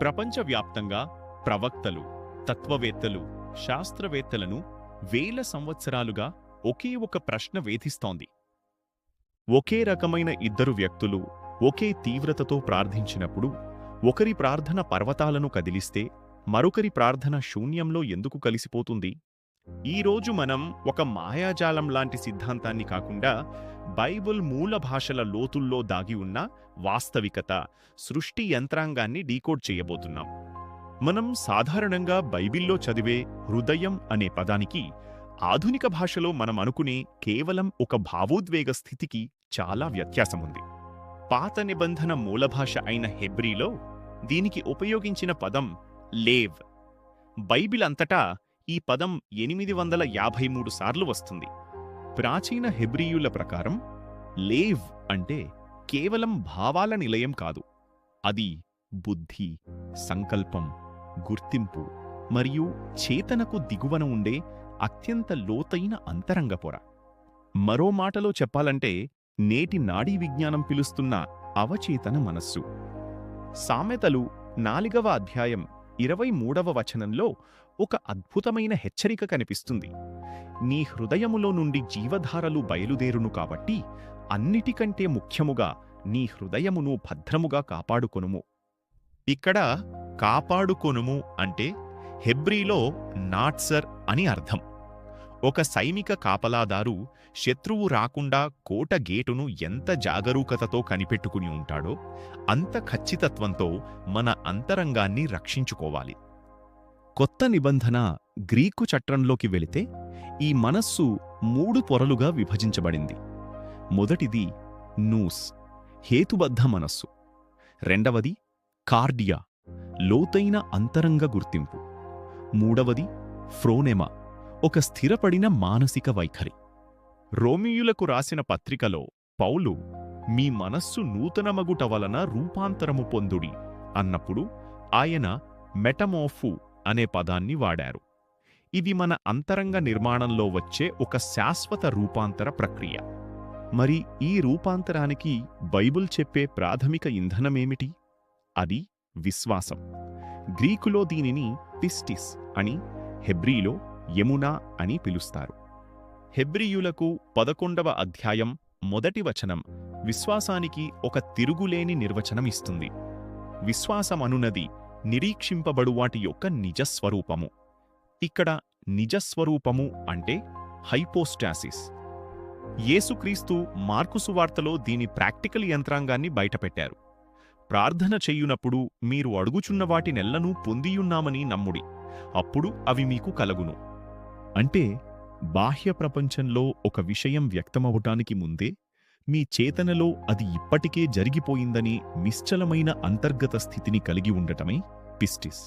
ప్రపంచవ్యాప్తంగా ప్రవక్తలు, తత్వవేత్తలు, శాస్త్రవేత్తలను వేల సంవత్సరాలుగా ఒకే ఒక ప్రశ్న వేధిస్తోంది. ఒకే రకమైన ఇద్దరు వ్యక్తులు ఒకే తీవ్రతతో ప్రార్థించినప్పుడు ఒకరి ప్రార్థన పర్వతాలను కదిలిస్తే మరొకరి ప్రార్థన శూన్యంలో ఎందుకు కలిసిపోతుంది? ఈరోజు మనం ఒక మాయాజాలం లాంటి సిద్ధాంతాన్ని కాకుండా బైబిల్ మూల భాషల లోతుల్లో దాగి ఉన్న వాస్తవికత, సృష్టి యంత్రాంగాన్ని డీకోడ్ చేయబోతున్నాం. మనం సాధారణంగా బైబిల్లో చదివే హృదయం అనే పదానికి ఆధునిక భాషలో మనం అనుకునే కేవలం ఒక భావోద్వేగ స్థితికి చాలా వ్యత్యాసముంది. పాత నిబంధన మూలభాష అయిన హెబ్రీలో దీనికి ఉపయోగించిన పదం లేవ్. బైబిల్ అంతటా ఈ పదం 853 సార్లు వస్తుంది. ప్రాచీన హెబ్రీయుల ప్రకారం లేవ్ అంటే కేవలం భావాల నిలయం కాదు. అది బుద్ధి, సంకల్పం, గుర్తింపు మరియు చేతనకు దిగువన ఉండే అత్యంత లోతైన అంతరంగ పొర. మరో మాటలో చెప్పాలంటే నేటి నాడీ విజ్ఞానం పిలుస్తున్న అవచేతన మనస్సు. సామెతలు 4వ అధ్యాయం 23వ వచనంలో ఒక అద్భుతమైన హెచ్చరిక కనిపిస్తుంది. నీ హృదయములో నుండి జీవధారలు బయలుదేరును కాబట్టి అన్నిటికంటే ముఖ్యముగా నీ హృదయమును భద్రముగా కాపాడుకొనుము. ఇక్కడ కాపాడుకొనుము అంటే హెబ్రీలో నాట్సర్ అని అర్థం. ఒక సైనిక కాపలాదారు శత్రువు రాకుండా కోట గేటును ఎంత జాగరూకతతో కనిపెట్టుకుని ఉంటాడో అంత ఖచ్చితత్వంతో మన అంతరంగాన్ని రక్షించుకోవాలి. కొత్త నిబంధన గ్రీకు చట్రంలోకి వెళితే ఈ మనస్సు 3 పొరలుగా విభజించబడింది. మొదటిది నూస్, హేతుబద్ధ మనస్సు. రెండవది కార్డియా, లోతైన అంతరంగ గుర్తింపు. మూడవది ఫ్రోనెమా, ఒక స్థిరపడిన మానసిక వైఖరి. రోమియులకు రాసిన పత్రికలో పౌలు మీ మనస్సు నూతనమగుట వలన రూపాంతరము పొందుడి అన్నప్పుడు ఆయన మెటమోర్ఫు అనే పదాన్ని వాడారు. ఇది మన అంతరంగ నిర్మాణంలో వచ్చే ఒక శాశ్వత రూపాంతర ప్రక్రియ. మరి ఈ రూపాంతరానికి బైబిల్ చెప్పే ప్రాథమిక ఇంధనమేమిటి? అది విశ్వాసం. గ్రీకులో దీనిని పిస్టిస్ అని, హెబ్రీలో యమునా అని పిలుస్తారు. హెబ్రీయులకు 11వ అధ్యాయం 1వ వచనం విశ్వాసానికి ఒక తిరుగులేని నిర్వచనం ఇస్తుంది. విశ్వాసమనున్నది నిరీక్షింపబడు వాటి యొక్క నిజస్వరూపము. ఇక్కడ నిజస్వరూపము అంటే హైపోస్టాసిస్. యేసుక్రీస్తు మార్కు సువార్తలో దీని ప్రాక్టికల్ యంత్రాంగాన్ని బయటపెట్టారు. ప్రార్థన చెయ్యునప్పుడు మీరు అడుగుచున్న వాటినెల్లను పొందియున్నామని నమ్ముడి, అప్పుడు అవి మీకు కలుగును. అంటే బాహ్య ప్రపంచంలో ఒక విషయం వ్యక్తమవటానికి ముందే మీ చేతనలో అది ఇప్పటికే జరిగిపోయిందని నిశ్చలమైన అంతర్గత స్థితిని కలిగి ఉండటమే పిస్టిస్.